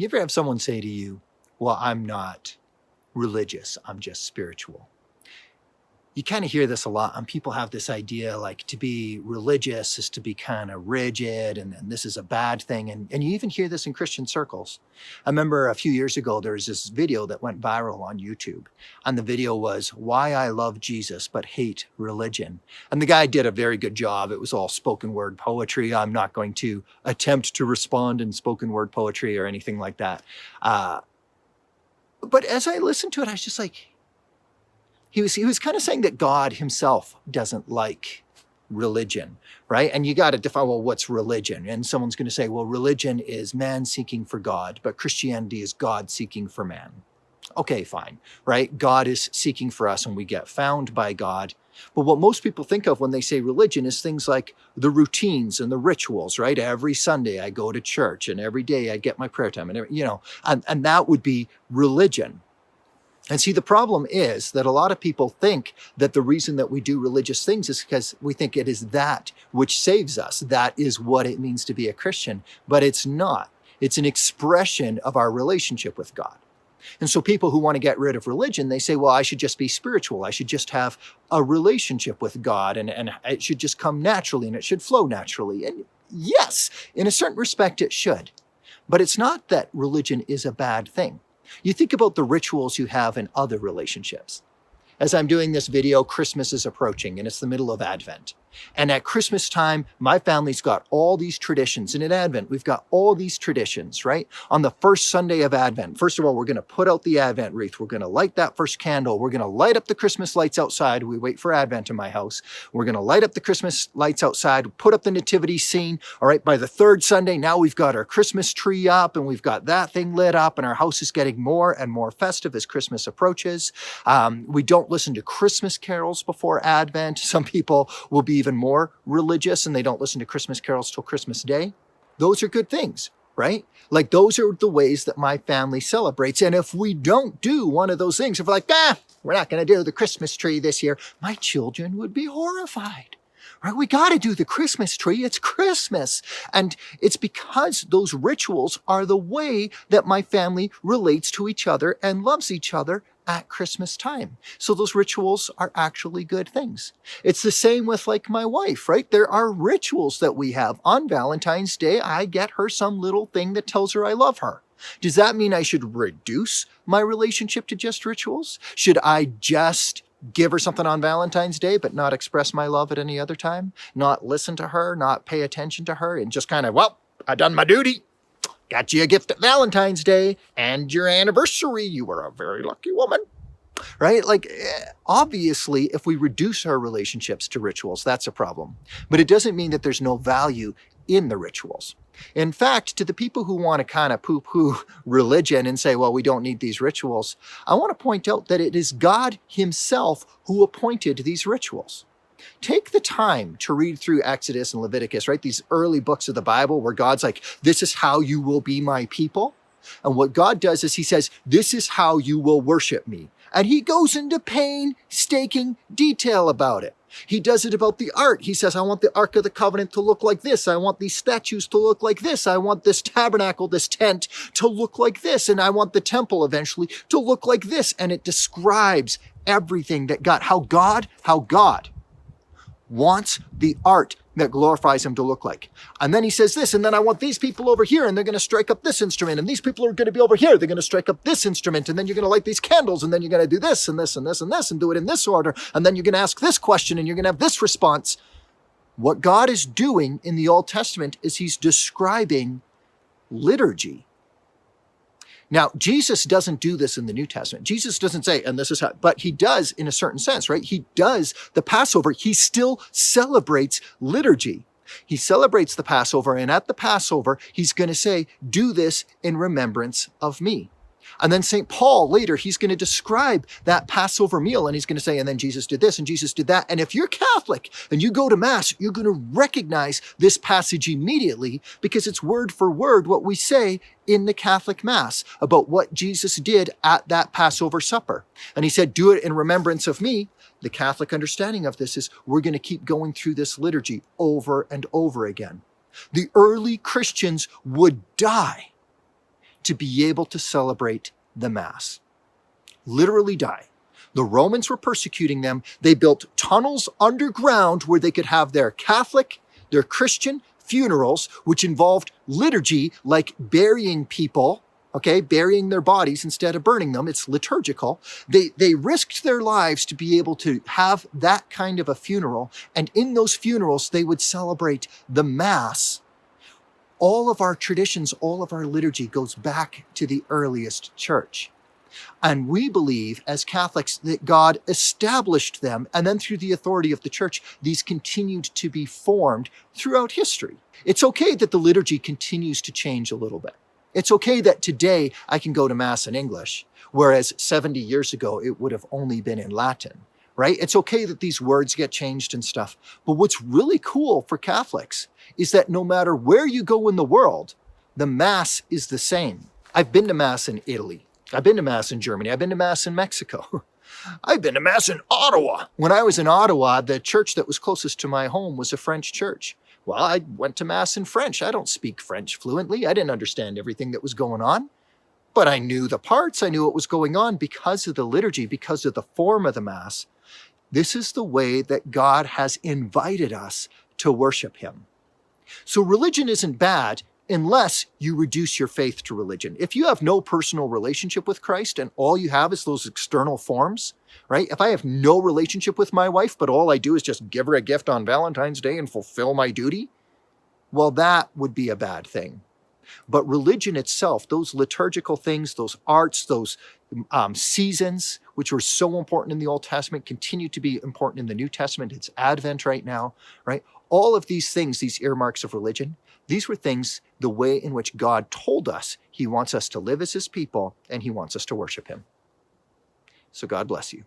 You ever have someone say to you, well, I'm not religious, I'm just spiritual? You kind of hear this a lot, and people have this idea like to be religious is to be kind of rigid, and this is a bad thing. And you even hear this in Christian circles. I remember a few years ago, there was this video that went viral on YouTube. And the video was, Why I Love Jesus But Hate Religion. And the guy did a very good job. It was all spoken word poetry. I'm not going to attempt to respond in spoken word poetry or anything like that. But as I listened to it, I was just like, he was kind of saying that God himself doesn't like religion, right? And you got to define, well, what's religion? And someone's going to say, well, religion is man seeking for God, but Christianity is God seeking for man. Okay, fine, right? God is seeking for us and we get found by God. But what most people think of when they say religion is things like the routines and the rituals, right? Every Sunday I go to church and every day I get my prayer time and that would be religion. And see, the problem is that a lot of people think that the reason that we do religious things is because we think it is that which saves us. That is what it means to be a Christian, but it's not. It's an expression of our relationship with God. And so people who want to get rid of religion, they say, well, I should just be spiritual. I should just have a relationship with God and it should just come naturally and it should flow naturally. And yes, in a certain respect, it should. But it's not that religion is a bad thing. You think about the rituals you have in other relationships. As I'm doing this video, Christmas is approaching and it's the middle of Advent. And at Christmas time, my family's got all these traditions. And in Advent, we've got all these traditions, right? On the first Sunday of Advent, first of all, we're going to put out the Advent wreath. We're going to light that first candle. We're going to light up the Christmas lights outside. We wait for Advent in my house. We're going to light up the Christmas lights outside, put up the nativity scene. All right, by the third Sunday, now we've got our Christmas tree up and we've got that thing lit up and our house is getting more and more festive as Christmas approaches. We don't listen to Christmas carols before Advent. Some people will be even more religious and they don't listen to Christmas carols till Christmas Day. Those are good things, right? Like those are the ways that my family celebrates. And if we don't do one of those things, if we're like, we're not going to do the Christmas tree this year, my children would be horrified. Right? We got to do the Christmas tree. It's Christmas. And it's because those rituals are the way that my family relates to each other and loves each other at Christmas time. So those rituals are actually good things. It's the same with like my wife, right? There are rituals that we have. On Valentine's Day, I get her some little thing that tells her I love her. Does that mean I should reduce my relationship to just rituals? Should I just give her something on Valentine's Day, but not express my love at any other time? Not listen to her, not pay attention to her, and just kind of, well, I done my duty. Got you a gift at Valentine's Day and your anniversary. You were a very lucky woman, right? Like, obviously, if we reduce our relationships to rituals, that's a problem. But it doesn't mean that there's no value in the rituals. In fact, to the people who want to kind of poo-poo religion and say, well, we don't need these rituals, I want to point out that it is God himself who appointed these rituals. Take the time to read through Exodus and Leviticus, right? These early books of the Bible where God's like, this is how you will be my people. And what God does is he says, this is how you will worship me. And he goes into painstaking detail about it. He does it about the art. He says, I want the Ark of the Covenant to look like this. I want these statues to look like this. I want this tabernacle, this tent to look like this. And I want the temple eventually to look like this. And it describes everything that how God wants the art that glorifies him to look like. And then he says this, and then I want these people over here, and they're going to strike up this instrument, and these people are going to be over here, they're going to strike up this instrument, and then you're going to light these candles, and then you're going to do this, and this, and this, and this, and do it in this order, and then you're going to ask this question, and you're going to have this response. What God is doing in the Old Testament is he's describing liturgy. Now, Jesus doesn't do this in the New Testament. Jesus doesn't say, and this is how, but he does in a certain sense, right? He does the Passover. He still celebrates liturgy. He celebrates the Passover, and at the Passover, he's going to say, do this in remembrance of me. And then St. Paul later, he's going to describe that Passover meal, and he's going to say, and then Jesus did this and Jesus did that. And if you're Catholic and you go to Mass, you're going to recognize this passage immediately because it's word for word what we say in the Catholic Mass about what Jesus did at that Passover supper. And he said, do it in remembrance of me. The Catholic understanding of this is we're going to keep going through this liturgy over and over again. The early Christians would die to be able to celebrate the Mass. Literally die. The Romans were persecuting them. They built tunnels underground where they could have their Catholic, their Christian funerals, which involved liturgy, like burying people, okay, burying their bodies instead of burning them. It's liturgical. They risked their lives to be able to have that kind of a funeral. And in those funerals, they would celebrate the Mass. All of our traditions, all of our liturgy goes back to the earliest church. And we believe as Catholics that God established them, and then through the authority of the church, these continued to be formed throughout history. It's okay that the liturgy continues to change a little bit. It's okay that today I can go to Mass in English, whereas 70 years ago it would have only been in Latin, right? It's okay that these words get changed and stuff. But what's really cool for Catholics is that no matter where you go in the world, the Mass is the same. I've been to Mass in Italy. I've been to Mass in Germany. I've been to Mass in Mexico. I've been to Mass in Ottawa. When I was in Ottawa, the church that was closest to my home was a French church. Well, I went to Mass in French. I don't speak French fluently. I didn't understand everything that was going on. But I knew the parts. I knew what was going on because of the liturgy, because of the form of the Mass. This is the way that God has invited us to worship him. So religion isn't bad unless you reduce your faith to religion. If you have no personal relationship with Christ and all you have is those external forms, right? If I have no relationship with my wife, but all I do is just give her a gift on Valentine's Day and fulfill my duty, well, that would be a bad thing. But religion itself, those liturgical things, those arts, those seasons, which were so important in the Old Testament, continue to be important in the New Testament. It's Advent right now, right? All of these things, these earmarks of religion, these were things, the way in which God told us he wants us to live as his people and he wants us to worship him. So God bless you.